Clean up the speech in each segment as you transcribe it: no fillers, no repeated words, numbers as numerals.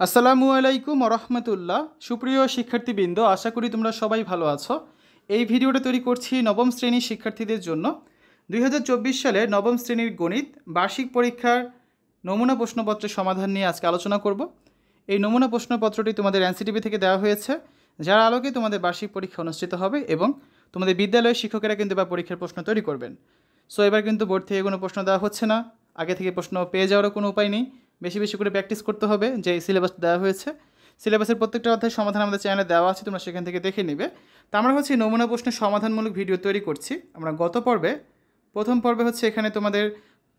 আসসালামু আলাইকুম রহমতুল্লাহ। সুপ্রিয় শিক্ষার্থীবৃন্দ, আশা করি তোমরা সবাই ভালো আছো। এই ভিডিওটা তৈরি করছি নবম শ্রেণীর শিক্ষার্থীদের জন্য। 2024 সালে নবম শ্রেণীর গণিত বার্ষিক পরীক্ষার নমুনা প্রশ্নপত্রের সমাধান নিয়ে আজকে আলোচনা করব। এই নমুনা প্রশ্নপত্রটি তোমাদের এনসিটিভি থেকে দেওয়া হয়েছে, যার আলোকে তোমাদের বার্ষিক পরীক্ষা অনুষ্ঠিত হবে এবং তোমাদের বিদ্যালয়ের শিক্ষকেরা কিন্তু বা পরীক্ষার প্রশ্ন তৈরি করবেন। সো এবার কিন্তু বোর্ড থেকে কোনো প্রশ্ন দেওয়া হচ্ছে না, আগে থেকে প্রশ্ন পেয়ে যাওয়ারও কোনো উপায় নেই। বেশি বেশি করে প্র্যাকটিস করতে হবে। যে সিলেবাস দেওয়া হয়েছে, সিলেবাসের প্রত্যেকটা অধ্যায়ের সমাধান আমাদের চ্যানেলে দেওয়া আছে, তোমরা সেখান থেকে দেখে নেবে। তো আমরা হচ্ছে নমুনা প্রশ্নের সমাধানমূলক ভিডিও তৈরি করছি। আমরা গত পর্বে প্রথম পর্বে হচ্ছে এখানে তোমাদের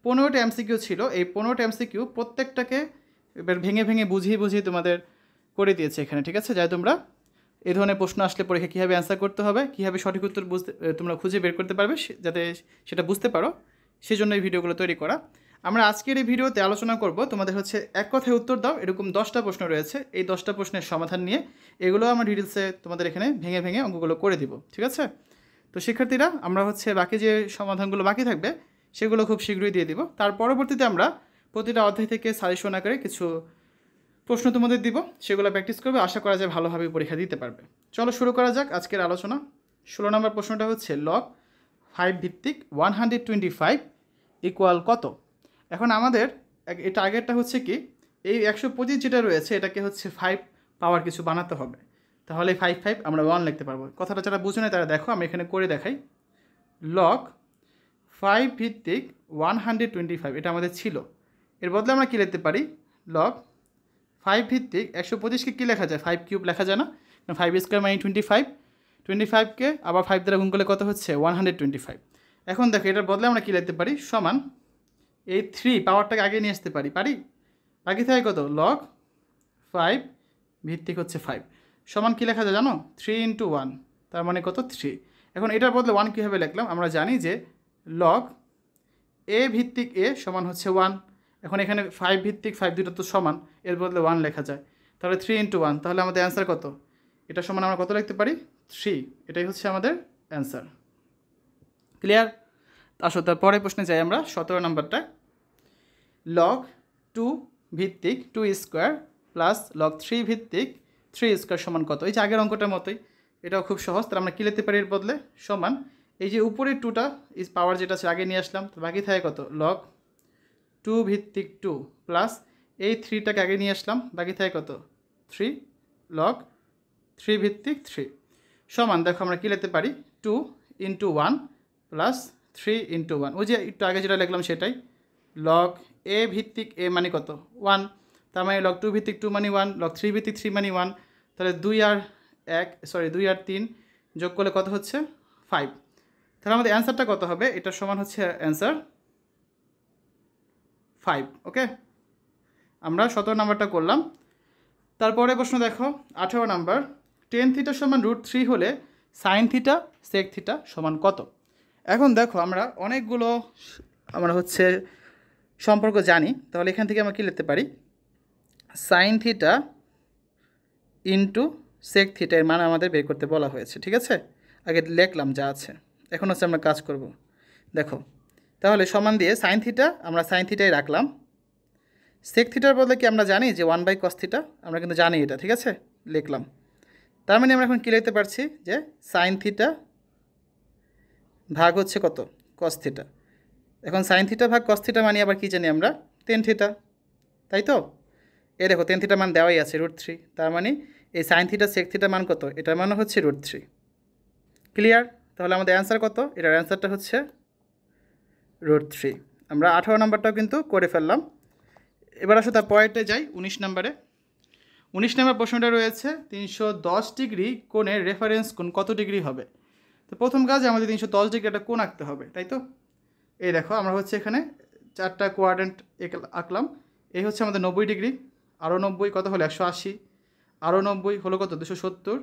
15টা এমসিকিউ ছিল। এই 15টা এমসিকিউ প্রত্যেকটাকে এবার ভেঙে ভেঙে বুঝিয়ে বুঝিয়ে তোমাদের করে দিয়েছে এখানে, ঠিক আছে? যাই তোমরা এই ধরনের প্রশ্ন আসলে পরীক্ষা কীভাবে অ্যান্সার করতে হবে, কীভাবে সঠিক উত্তর বুঝতে তোমরা খুঁজে বের করতে পারবে, যাতে সেটা বুঝতে পারো, সেই জন্য এই ভিডিওগুলো তৈরি করা। আমরা আজকের এই ভিডিওতে আলোচনা করব তোমাদের হচ্ছে এক কথায় উত্তর দাও এরকম 10টা প্রশ্ন রয়েছে। এই 10টা প্রশ্নের সমাধান নিয়ে এগুলো আমরা ডিটেলসে তোমাদের এখানে ভেঙে ভেঙে অঙ্কগুলো করে দিব, ঠিক আছে? তো শিক্ষার্থীরা, আমরা হচ্ছে বাকি যে সমাধানগুলো বাকি থাকবে সেগুলো খুব শীঘ্রই দিয়ে দিব। তার পরবর্তীতে আমরা প্রতিটা অধ্যায় থেকে সাজেশন আকারে কিছু প্রশ্ন তোমাদের দিব, সেগুলো প্র্যাকটিস করবে। আশা করা যায় ভালোভাবে পরীক্ষা দিতে পারবে। চলো শুরু করা যাক আজকের আলোচনা। 16 নম্বর প্রশ্নটা হচ্ছে লগ 5 ভিত্তিক 125 ইকুয়াল কত? এখন আমাদের এটা আগেরটা হচ্ছে কি, এই 125 যেটা রয়েছে এটাকে হচ্ছে 5 পাওয়ার কিছু বানাতে হবে। তাহলে 5 আমরা 1 লিখতে পারবো। কথাটা যারা বুঝে নেয় তারা দেখো, আমি এখানে করে দেখাই। লগ 5 ভিত্তিক 125 এটা আমাদের ছিল। এর বদলে আমরা কী লিখতে পারি? লগ 5 ভিত্তিক 125কে কী লেখা যায়? 5 কিউব লেখা যায় না? 5 স্কোয়ার মানে 25। 25কে আবার 5 দ্বারা গুণ করলে কত হচ্ছে? 125। এখন দেখো, এটার বদলে আমরা কী লিখতে পারি? সমান এই 3 পাওয়ারটাকে আগে নিয়ে আসতে পারি। বাকি থাকে কত? লগ 5 ভিত্তিক হচ্ছে 5 সমান কী লেখা যায় জানো? 3 × 1, তার মানে কত? 3। এখন এটার বদলে 1 কীভাবে লিখলাম? আমরা জানি যে লগ এ ভিত্তিক এ সমান হচ্ছে 1। এখন এখানে 5 ভিত্তিক 5 দুটো তো সমান, এর বদলে 1 লেখা যায়। তাহলে 3 × 1, তাহলে আমাদের অ্যান্সার কত? এটা সমান আমরা কত লিখতে পারি? 3। এটাই হচ্ছে আমাদের অ্যান্সার। ক্লিয়ার? আসো তার পরের প্রশ্নে যাই আমরা। 17 নম্বরটা লগ 2 ভিত্তিক 2 স্কোয়ার প্লাস লগ 3 ভিত্তিক 3 স্কোয়ার সমান কত? এই যে আগের অঙ্কটার মতোই, এটাও খুব সহজ। তাহলে আমরা কী লিখতে পারি এর বদলে? সমান এই যে উপরের 2টা ইস পাওয়ার যেটা আছে আগে নিয়ে আসলাম, তো বাকি থাকে কত? লগ 2 ভিত্তিক 2 প্লাস এই 3টাকে আগে নিয়ে আসলাম, বাকি থাকে কত? 3 লগ 3 ভিত্তিক 3 সমান, দেখো আমরা কী লিখতে পারি? 2 × 1 প্লাস 3 × 1। ওই যে একটু আগে যেটা লিখলাম সেটাই। লগ এ ভিত্তিক এ মানে কত? 1। তার মানে লগ 2 ভিত্তিক 2 মানে 1, লগ 3 ভিত্তিক 3 মানে 1। তাহলে 2 আর 3 যোগ করলে কত হচ্ছে? 5। তাহলে আমাদের অ্যান্সারটা কত হবে? এটা সমান হচ্ছে অ্যান্সার 5। ওকে, আমরা 17 নাম্বারটা করলাম। তারপরে প্রশ্ন দেখো 18 নাম্বার। tan থিটা সমান √3 হলে sin থিটা sec থিটা সমান কত? এখন দেখো, আমরা অনেকগুলো আমরা হচ্ছে সম্পর্ক জানি। তাহলে এখান থেকে আমরা কী লিখতে পারি? sin theta into sec theta এর মান আমাদের বের করতে বলা হয়েছে, ঠিক আছে? আগে লিখলাম যা আছে, এখন হচ্ছে আমরা কাজ করব। দেখো, তাহলে সমান দিয়ে sin থিটা আমরা sin থিটাই রাখলাম। sec থিটার বদলে কি আমরা জানি যে 1/cos থিটা, আমরা কিন্তু জানি এটা, ঠিক আছে? লিখলাম। তার মানে আমরা এখন কী লিখতে পারছি? যে sin থিটা ভাগ হচ্ছে কত? cos theta. এখন sin থিটা ভাগ cos থিটা মানে আবার কী জানি আমরা? tan থিটা, তাই তো? এ দেখো, tan থিটার মান দেওয়াই আছে √3। তার মানে এই sin থিটা sec থিটার মান কত? এটার মান হচ্ছে √3। ক্লিয়ার? তাহলে আমাদের অ্যান্সার কত? এটার অ্যান্সারটা হচ্ছে √3। আমরা 18 নাম্বারটাও কিন্তু করে ফেললাম। এবার আসো তার পরেরটা যাই, 19 নাম্বারে। 19 নাম্বার প্রশ্নটা রয়েছে 310 ডিগ্রি কোণের রেফারেন্স কোণ কত ডিগ্রি হবে? তো প্রথম কাজ, আমাদের 310 ডিগ্রি একটা কোণ আঁকতে হবে, তাই তো? এই দেখো, আমরা হচ্ছে এখানে 4টা কোয়াড্রেন্ট আঁকলাম। এই হচ্ছে আমাদের 90 ডিগ্রি, আরও 90 কত হলো? 180, আরও 90 হলো কত? 270।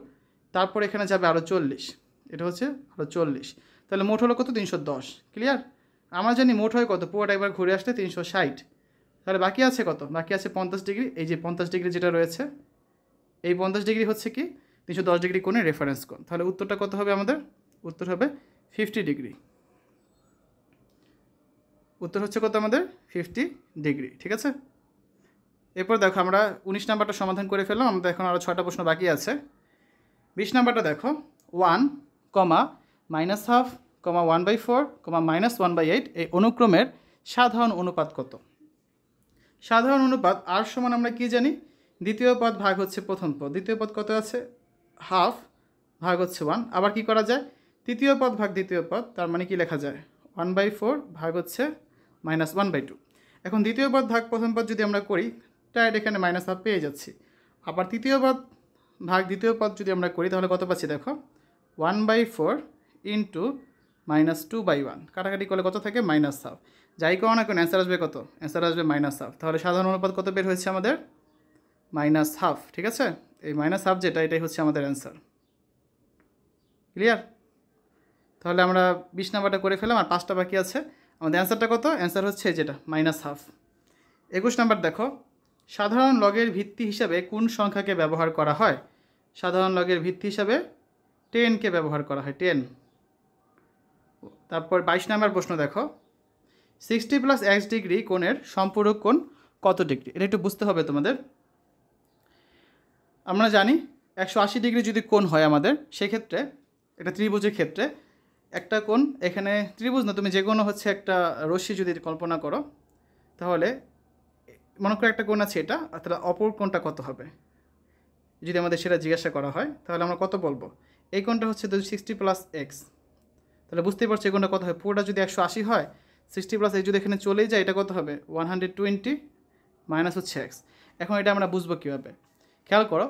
তারপর এখানে যাবে আরও 40, এটা হচ্ছে আরও 40। তাহলে মোট হলো কত? 310। ক্লিয়ার? আমরা জানি মোট হয় কত? পুরোটা একবার ঘুরে আসলে 360। তাহলে বাকি আছে কত? বাকি আছে 50 ডিগ্রি। এই যে 50 ডিগ্রি যেটা রয়েছে, এই 50 ডিগ্রি হচ্ছে কি 310 ডিগ্রি কোণের রেফারেন্স কোণ। তাহলে উত্তরটা কত হবে আমাদের? উত্তর হবে 50 ডিগ্রি। উত্তর হচ্ছে কত আমাদের? 50 ডিগ্রি, ঠিক আছে? এরপর দেখো আমরা 19 নাম্বারটা সমাধান করে ফেললাম, আমাদের এখন আরও 6টা প্রশ্ন বাকি আছে। 20 নাম্বারটা দেখো 1, -½ 1/4, -1/8 এই অনুক্রমের সাধারণ অনুপাত কত? সাধারণ অনুপাত আর সমান আমরা কি জানি, দ্বিতীয় পদ ভাগ হচ্ছে প্রথম পদ। দ্বিতীয় পদ কত আছে, হাফ ভাগ হচ্ছে 1। আবার কি করা যায়, তৃতীয় পদ ভাগ দ্বিতীয় পদ, তার মানে কি লেখা যায় 1/4 ভাগ হচ্ছে -1/2। এখন দ্বিতীয় পদ ভাগ প্রথম পদ যদি আমরা করি তাই এখানে -1/2 পেয়ে যাচ্ছি। আবার তৃতীয় পদ ভাগ দ্বিতীয় পদ যদি আমরা করি তাহলে কত পাচ্ছি দেখো 1/4 ইন্টু -2/1, কাটাকাটি করলে কত থাকে -1/2। যাই করো না কেন অ্যান্সার আসবে কত, অ্যান্সার আসবে -1/2। তাহলে সাধারণ অনুপাত কত বের হয়েছে আমাদের -1/2। ঠিক আছে, এই -1/2 যেটা এটাই হচ্ছে আমাদের অ্যান্সার। ক্লিয়ার? তাহলে আমরা 20 নাম্বারটা করে ফেলাম, আর 5টা বাকি আছে। আমাদের অ্যান্সারটা কত, অ্যান্সার হচ্ছে যেটা -1/2। 21 নাম্বার দেখো সাধারণ লগের ভিত্তি হিসাবে কোন সংখ্যাকে ব্যবহার করা হয়? সাধারণ লগের ভিত্তি হিসাবে 10কে ব্যবহার করা হয়, 10। তারপর 22 নাম্বার প্রশ্ন দেখো 60 + x ডিগ্রি কোণের সম্পূরক কোণ কত ডিগ্রি? এটা একটু বুঝতে হবে তোমাদের। আমরা জানি 180 ডিগ্রি যদি কোণ হয় আমাদের, সেক্ষেত্রে একটা ত্রিভুজের ক্ষেত্রে একটা কোণ, এখানে ত্রিভুজ না, তুমি যে কোনো হচ্ছে একটা রশ্মি যদি কল্পনা করো, তাহলে মনে করো একটা কোণ আছে এটা, তাহলে অপর কোণটা কত হবে যদি আমাদের সেটা জিজ্ঞাসা করা হয়, তাহলে আমরা কত বলবো? এই কোণটা হচ্ছে 60 + x, তাহলে বুঝতেই পারছো এই কোণটা কত হয়। পুরোটা যদি 180 হয়, 60 + x যদি এখানে চলেই যায়, এটা কত হবে 120 মাইনাস হচ্ছে x। এখন এটা আমরা বুঝবো কীভাবে, খেয়াল করো,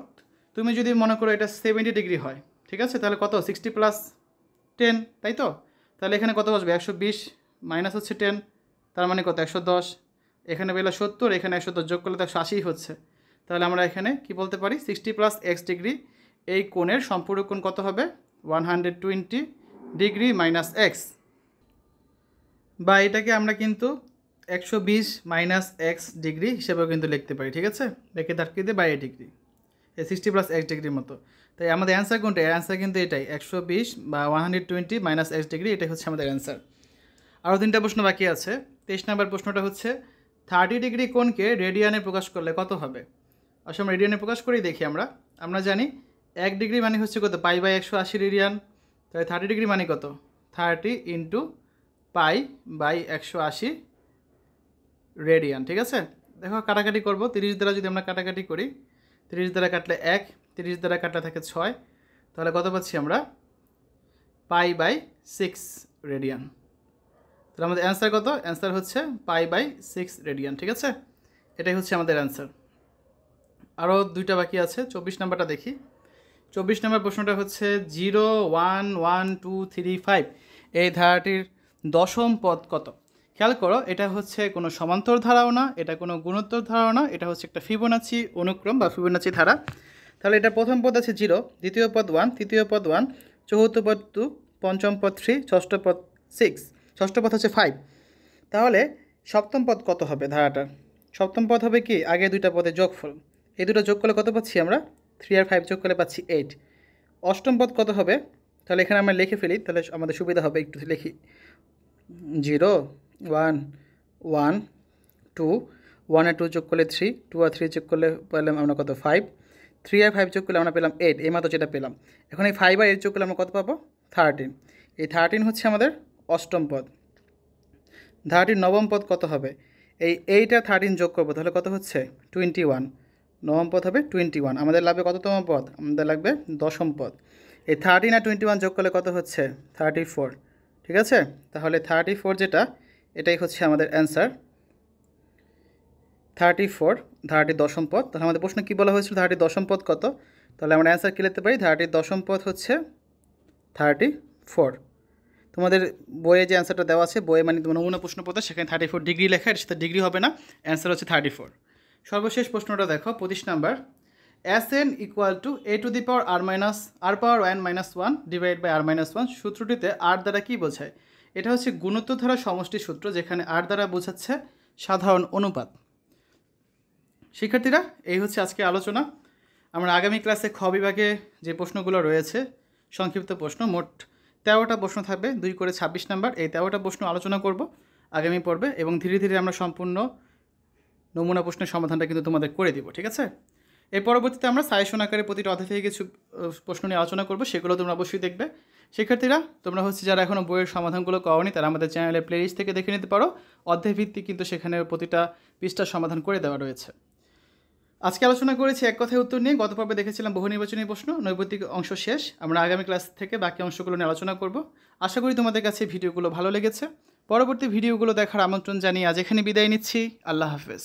তুমি যদি মনে করো এটা 70 ডিগ্রি হয়, ঠিক আছে, তাহলে কত 60 + 10, তাই তো? তাহলে এখানে কত বসবে 120 মাইনাস হচ্ছে 10, তার মানে কত 110। এখানে পেলে 70, এখানে 110 যোগ করলে তো 180 হচ্ছে। তাহলে আমরা এখানে কি বলতে পারি, 60 + x ডিগ্রি এই কোণের সম্পূরক কোণ কত হবে 120 ডিগ্রি মাইনাস x, বা এটাকে আমরা কিন্তু 120 মাইনাস x ডিগ্রি হিসেবেও কিন্তু লিখতে পারি। ঠিক আছে, রেখে ধাক্কি দিয়ে 22 ডিগ্রি, এই 60 + x ডিগ্রির মতো। তাই আমাদের অ্যান্সার কোনটা, অ্যান্সার কিন্তু এটাই 120 বা 120 মাইনাস x ডিগ্রি, এটাই হচ্ছে আমাদের অ্যান্সার। আরও 3টা প্রশ্ন বাকি আছে। 23 নাম্বার প্রশ্নটা হচ্ছে 30 ডিগ্রি কোণকে রেডিয়ানে প্রকাশ করলে কত হবে? আসলে আমরা রেডিয়ানে প্রকাশ করেই দেখি। আমরা জানি 1 ডিগ্রি মানে হচ্ছে কত, π/180 রেডিয়ান। তাহলে 30 ডিগ্রি মানে কত, 30 × π/180 রেডিয়ান। ঠিক আছে, দেখো কাটাকাটি করব, 30 দ্বারা যদি আমরা কাটাকাটি করি, 30 দ্বারা কাটলে 1, 30 দ্বারা কাটলে থাকে 6, তাহলে কত পাচ্ছি আমরা π/6 রেডিয়ান। তাহলে আমাদের অ্যান্সার কত, অ্যান্সার হচ্ছে π/6 রেডিয়ান। ঠিক আছে, এটাই হচ্ছে আমাদের অ্যান্সার। আরও 2টা বাকি আছে। 24 নাম্বারটা দেখি। 24 নাম্বার প্রশ্নটা হচ্ছে 0, 1, 1, 2, 3, 5 এই ধারাটির দশম পদ কত? খেয়াল করো, এটা হচ্ছে কোনো সমান্তর ধারাও না, এটা কোনো গুণোত্তর ধারাও না, এটা হচ্ছে একটা ফিবোনাচি অনুক্রম বা ফিবোনাচি ধারা। তাহলে এটা প্রথম পদ আছে 0, দ্বিতীয় পদ 1, তৃতীয় পদ 1, চতুর্থ পদ 2, পঞ্চম পদ 3, ষষ্ঠ পদ 6, ষষ্ঠ পদ হচ্ছে 5। তাহলে সপ্তম পদ কত হবে ধারাটার? সপ্তম পদ হবে কি, আগে 2টা পদের যোগফল, এই দুটো যোগ করলে কত পাচ্ছি আমরা 3 আর 5 যোগ করলে পাচ্ছি 8। অষ্টম পদ কত হবে, তাহলে এখানে আমরা লিখে ফেলি, তাহলে আমাদের সুবিধা হবে, একটু লিখি 0, 1, 1, 2, 1 আর 2 যোগ করলে 3, 2 আর 3 যোগ করলে পেলাম আমরা কত 5, 3 আর 5 যোগ করলে আমরা পেলাম 8, এই মাত্র যেটা পেলাম। এখন এই 5 আর 8 যোগ করলে আমরা কত পাবো 13। এই 13 হচ্ছে আমাদের অষ্টম পদ। ধারাটির নবম পদ কত হবে, এই 8 আর 13 যোগ করবো, তাহলে কত হচ্ছে 21, নবম পদ হবে 21। আমাদের লাগবে কততম পদ, আমাদের লাগবে দশম পদ। এই 13 আর 21 যোগ করলে কত হচ্ছে 34। ঠিক আছে, তাহলে 34 যেটা, এটাই হচ্ছে আমাদের অ্যান্সার 34, ধারাটির দশম পদ। তাহলে আমাদের প্রশ্ন কী বলা হয়েছিল, ধারাটির দশম পদ কত? তাহলে আমরা অ্যান্সার কী লিখতে পারি, ধারাটির দশম পদ হচ্ছে 34। তোমাদের বইয়ে যে অ্যান্সারটা দেওয়া আছে, বইয়ে মানে তোমার নমুনা প্রশ্নপত্র, সেখানে 34 ডিগ্রি লেখা, এর সাথে ডিগ্রি হবে না, অ্যান্সার হচ্ছে 34। সর্বশেষ প্রশ্নটা দেখো 25 number, Sn = a⁻r−r⁻n−1 / r−1 সূত্রটিতে r দ্বারা কী বোঝায়? এটা হচ্ছে গুণোত্তর ধারা সমষ্টি সূত্র, যেখানে r দ্বারা বোঝাচ্ছে সাধারণ অনুপাত। শিক্ষার্থীরা, এই হচ্ছে আজকে আলোচনা। আমরা আগামী ক্লাসে খ বিভাগে যে প্রশ্নগুলো রয়েছে, সংক্ষিপ্ত প্রশ্ন, মোট 13টা প্রশ্ন থাকবে, 2 করে 26 নাম্বার, এই 13টা প্রশ্ন আলোচনা করব আগামী পর্বে, এবং ধীরে ধীরে আমরা সম্পূর্ণ নমুনা প্রশ্নের সমাধানটা কিন্তু তোমাদের করে দিব, ঠিক আছে? এর পরবর্তীতে আমরা সাজেশন আকারে প্রতিটা অধ্যায় থেকে কিছু প্রশ্ন নিয়ে আলোচনা করবো, সেগুলো তোমরা অবশ্যই দেখবে। শিক্ষার্থীরা তোমরা যারা এখনও বইয়ের সমাধানগুলো করোনি তারা আমাদের চ্যানেলে প্লেলিস্ট থেকে দেখে নিতে পারো। অধ্যায় ভিত্তিক কিন্তু সেখানে প্রতিটা পৃষ্ঠার সমাধান করে দেওয়া রয়েছে। আজকে আলোচনা করেছি এক কথায় উত্তর নিয়ে। গত পর্বে দেখেছিলাম বহু নির্বাচনী প্রশ্ন, নৈর্ব্যক্তিক অংশ শেষ। আমরা আগামী ক্লাস থেকে বাকি অংশগুলো নিয়ে আলোচনা করব। আশা করি তোমাদের কাছে ভিডিওগুলো ভালো লেগেছে। পরবর্তী ভিডিওগুলো দেখার আমন্ত্রণ জানিয়ে আজ এখানে বিদায় নিচ্ছি। আল্লাহ হাফেজ।